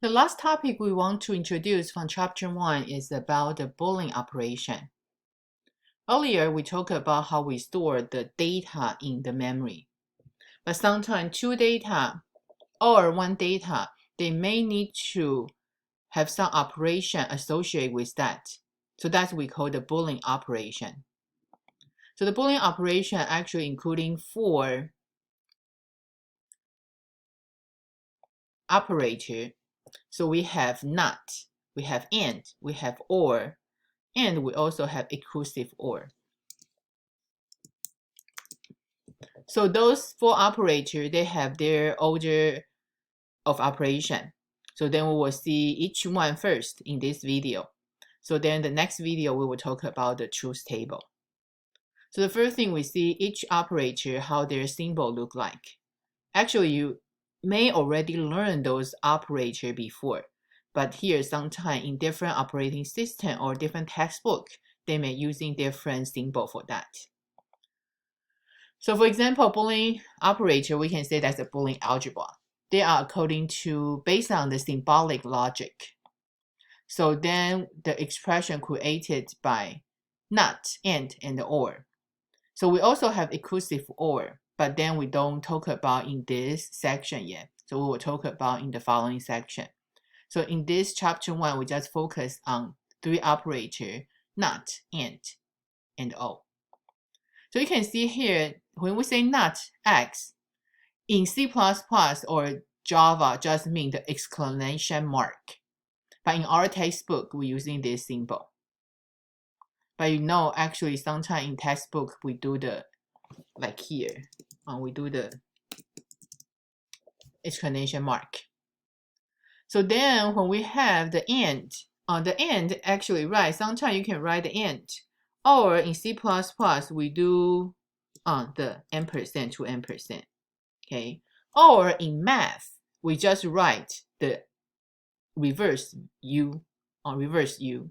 The last topic we want to introduce from chapter 1 is about the Boolean operation. Earlier, we talked about how we store the data in the memory. But sometimes two data or one data, they may need to have some operation associated with that. So that's what we call the Boolean operation. So the Boolean operation actually including 4 operators. So we have not, we have and, we have or, and we also have exclusive or. So those 4 operators, they have their order of operation. So then we will see each one first in this video. So then the next video, we will talk about the truth table. So the first thing we see each operator, how their symbol look like. Actually, you may already learn those operators before, but here sometime in different operating system or different textbook, they may using different symbol for that. So for example, Boolean operator, we can say that's a Boolean algebra. They are according to, based on the symbolic logic. So then the expression created by not, and or. So we also have exclusive or, but then we don't talk about in this section yet. So we will talk about in the following section. So in this chapter 1, we just focus on 3 operators, not, and o. So you can see here, when we say not x, in C++ or Java just mean the exclamation mark. But in our textbook, we're using this symbol. But you know, actually, sometimes in textbook, we do the, like here, we do the exclamation mark. So then when we have the and, the and actually, right, sometimes you can write the and. Or in C++, we do the ampersand to ampersand. Okay. Or in math, we just write the reverse u on reverse u.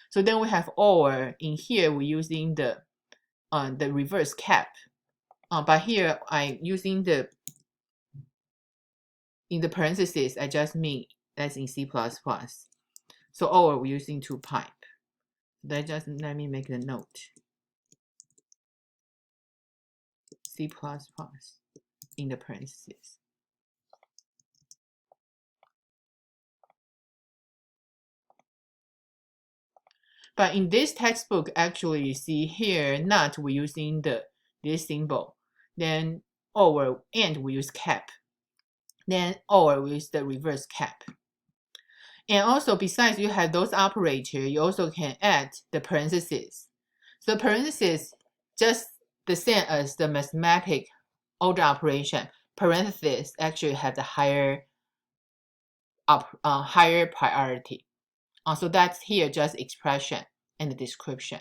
So then we have or in here we're using the reverse cap. But here I'm using the in the parentheses. I just mean that's in C++. So or we're using to pipe. That just let me make a note. C++ in the parentheses. But in this textbook, actually, you see here, not we're using this symbol. Then or and we use cap. Then or we use the reverse cap. And also, besides you have those operators, you also can add the parentheses. So parentheses, just the same as the mathematic order operation. Parentheses actually have the higher priority. So that's here just expression and the description.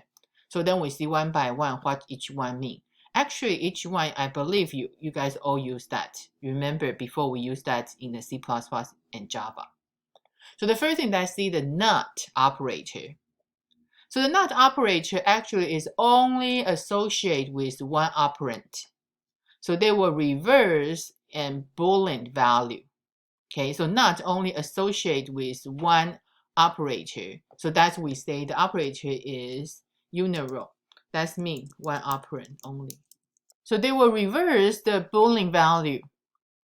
So then we see one by one what each one mean. Actually, each one, I believe you guys all use that. Remember before we use that in the C++ and Java. So the first thing that I see the not operator. So the not operator actually is only associated with one operand. So they will reverse and Boolean value. Okay, so not only associated with one operator. So that's we say the operator is unirow. That means one operand only. So they will reverse the Boolean value.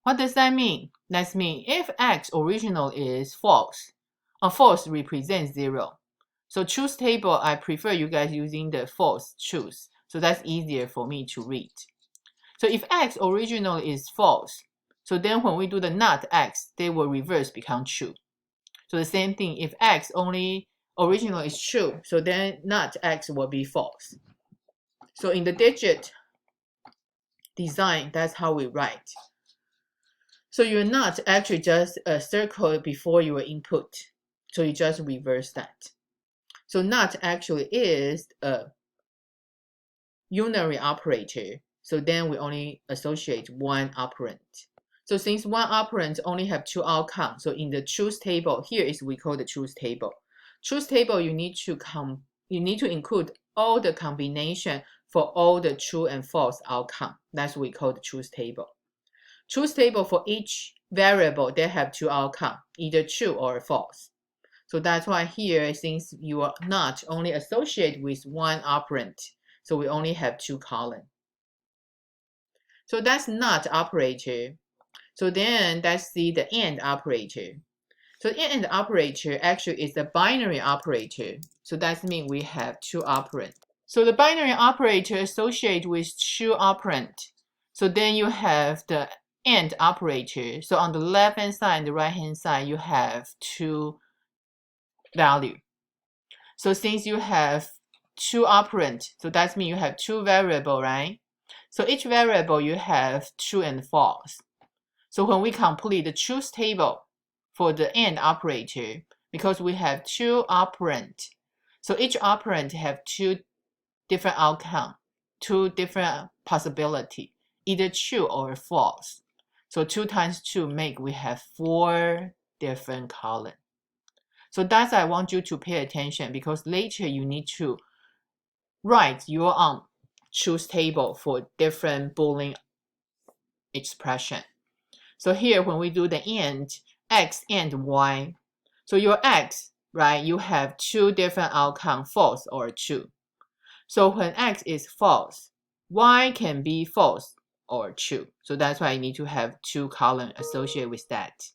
What does that mean? That means if x original is false, false represents 0. So truth table, I prefer you guys using the false truth. So that's easier for me to read. So if x original is false, so then when we do the not x, they will reverse become true. So the same thing, if x only original is true, so then not x will be false. So in the digit design, that's how we write. So you're not actually just a circle before your input. So you just reverse that. So not actually is a unary operator. So then we only associate one operand. So since one operand only have 2 outcomes, so in the truth table, here is we call the truth table. Truth table, you need to include all the combination for all the true and false outcome. That's what we call the truth table. Truth table for each variable, they have two outcomes, either true or false. So that's why here, since you are not only associated with one operand, so we only have two columns. So that's not operator. So then let's see the AND operator. So the AND operator actually is a binary operator. So that means we have two operands. So the binary operator associated with two operand. So then you have the AND operator. So on the left hand side and the right hand side, you have two values. So since you have two operand, so that means you have two variables, right? So each variable you have true and false. So when we complete the truth table for the AND operator, because we have two operands, so each operand have two different outcomes, two different possibilities, either true or false. So 2 times 2 make we have 4 different columns. So that's I want you to pay attention, because later you need to write your own truth table for different Boolean expression. So here when we do the AND, X and Y, so your X, right, you have two different outcomes, false or true. So when X is false, Y can be false or true. So that's why you need to have two columns associated with that.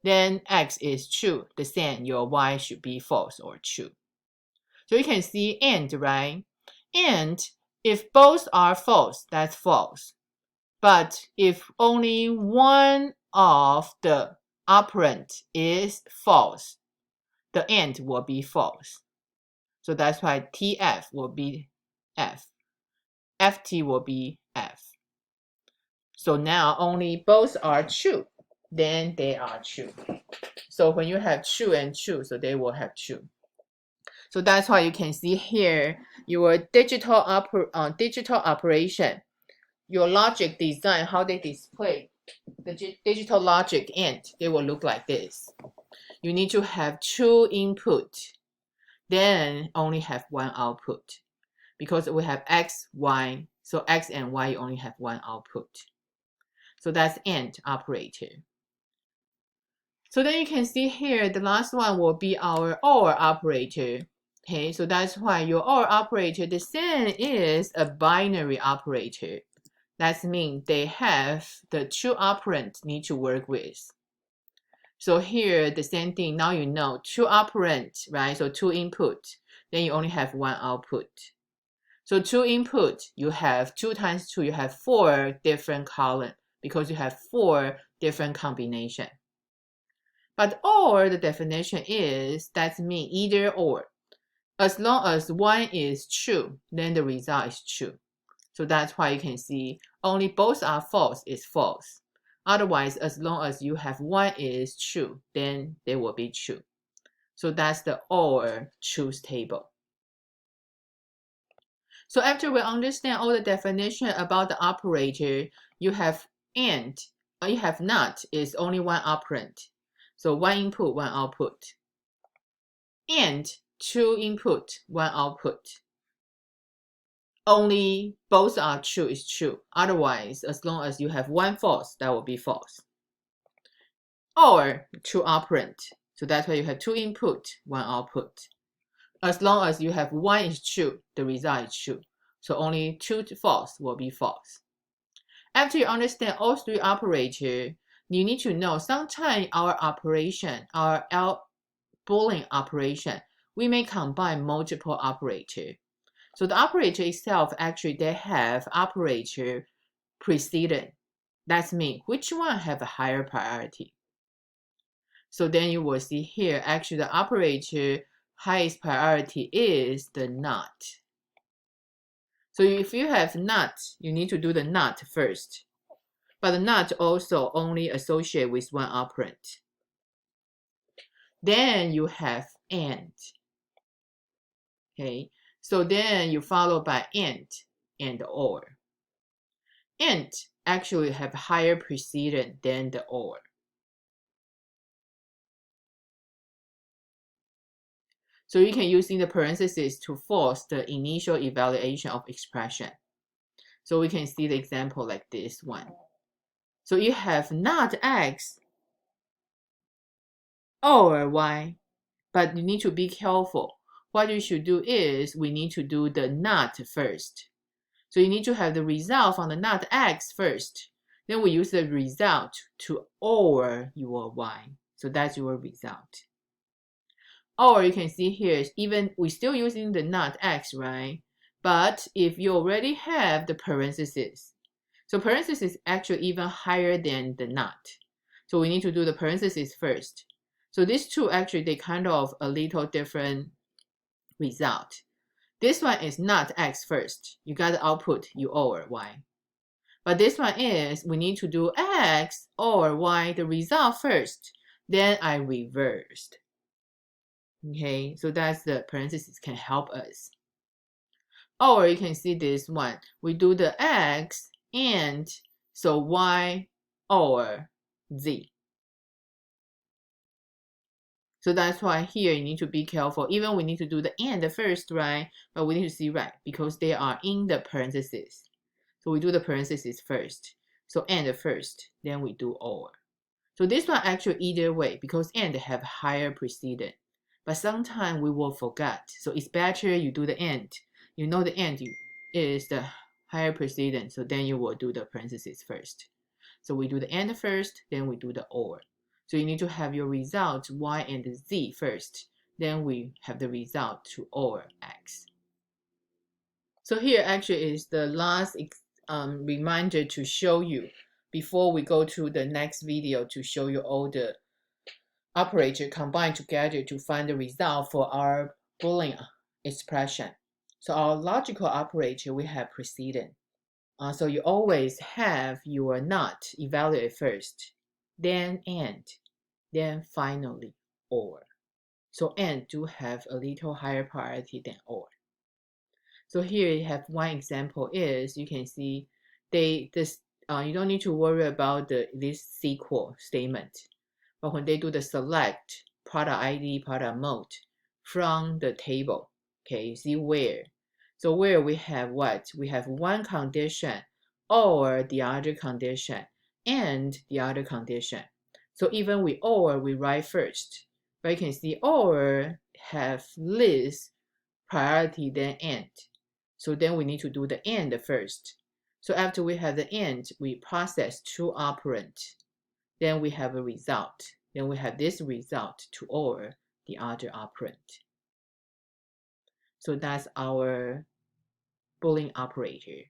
Then X is true, the same, your Y should be false or true. So you can see AND, right? And if both are false, that's false. But if only one of the operand is false, the AND will be false. So that's why TF will be F. FT will be F. So now only both are true, then they are true. So when you have true and true, so they will have true. So that's why you can see here your digital operation, your logic design, how they display the digital logic AND, they will look like this. You need to have two input, then only have one output. Because we have X, Y, so X and Y you only have one output. So that's AND operator. So then you can see here, the last one will be our OR operator. Okay, so that's why your OR operator, the same is a binary operator. That means they have the two operands need to work with. So here, the same thing, now you know, two operands, right? So two input, then you only have one output. So two input, you have 2 times 2, you have 4 different columns because you have 4 different combinations. But OR, the definition is, that means either or. As long as one is true, then the result is true. So that's why you can see only both are false is false. Otherwise, as long as you have one is true, then they will be true. So that's the OR truth table. So after we understand all the definition about the operator, you have AND, or you have NOT is only one operand. So one input, one output. AND, two input, one output. Only both are true is true. Otherwise, as long as you have one false, that will be false. Or two operand. So that's why you have two input, one output. As long as you have one is true, the result is true. So only two false will be false. After you understand all 3 operators, you need to know sometimes our operation, our Boolean operation, we may combine multiple operators. So the operator itself, actually, they have operator precedent. That means which one have a higher priority. So then you will see here, actually, the operator highest priority is the NOT. So if you have NOT, you need to do the NOT first. But the NOT also only associate with one operand. Then you have AND. Okay, so then you follow by AND and OR. AND actually have higher precedence than the OR. So you can use in the parentheses to force the initial evaluation of expression. So we can see the example like this one. So you have not X or Y, but you need to be careful. What you should do is we need to do the not first. So you need to have the result from the not X first. Then we use the result to OR your Y. So that's your result. Or you can see here, even we're still using the not X, right? But if you already have the parentheses, so parentheses is actually even higher than the not. So we need to do the parentheses first. So these two actually, they kind of a little different result. This one is not X first. You got the output U over Y. But this one is, we need to do X or Y, the result first. Then I reversed. Okay, so that's the parentheses can help us. Or you can see this one. We do the X and so Y or Z. So that's why here you need to be careful. Even we need to do the and first, right? But we need to see right because they are in the parentheses. So we do the parentheses first. So and first, then we do or. So this one actually either way because and have higher precedence. But sometimes we will forget. So it's better you do the and. You know the and is the higher precedence. So then you will do the parentheses first. So we do the and first, then we do the or. So you need to have your result Y and Z first. Then we have the result to OR X. So here actually is the last reminder to show you before we go to the next video to show you all the operator combined together to find the result for our Boolean expression. So our logical operator, we have precedent. So you always have your not evaluate first, then and, then finally or. So and do have a little higher priority than or. So here you have one example is you can see you don't need to worry about this SQL statement. But when they do the select product ID, product mode from the table, okay, you see where. So where we have what? We have one condition or the other condition and the other condition. So even we or, we write first. But you can see or have less priority than and. So then we need to do the and first. So after we have the and, we process two operands. Then we have a result. Then we have this result to OR the other operand. So that's our Boolean operator.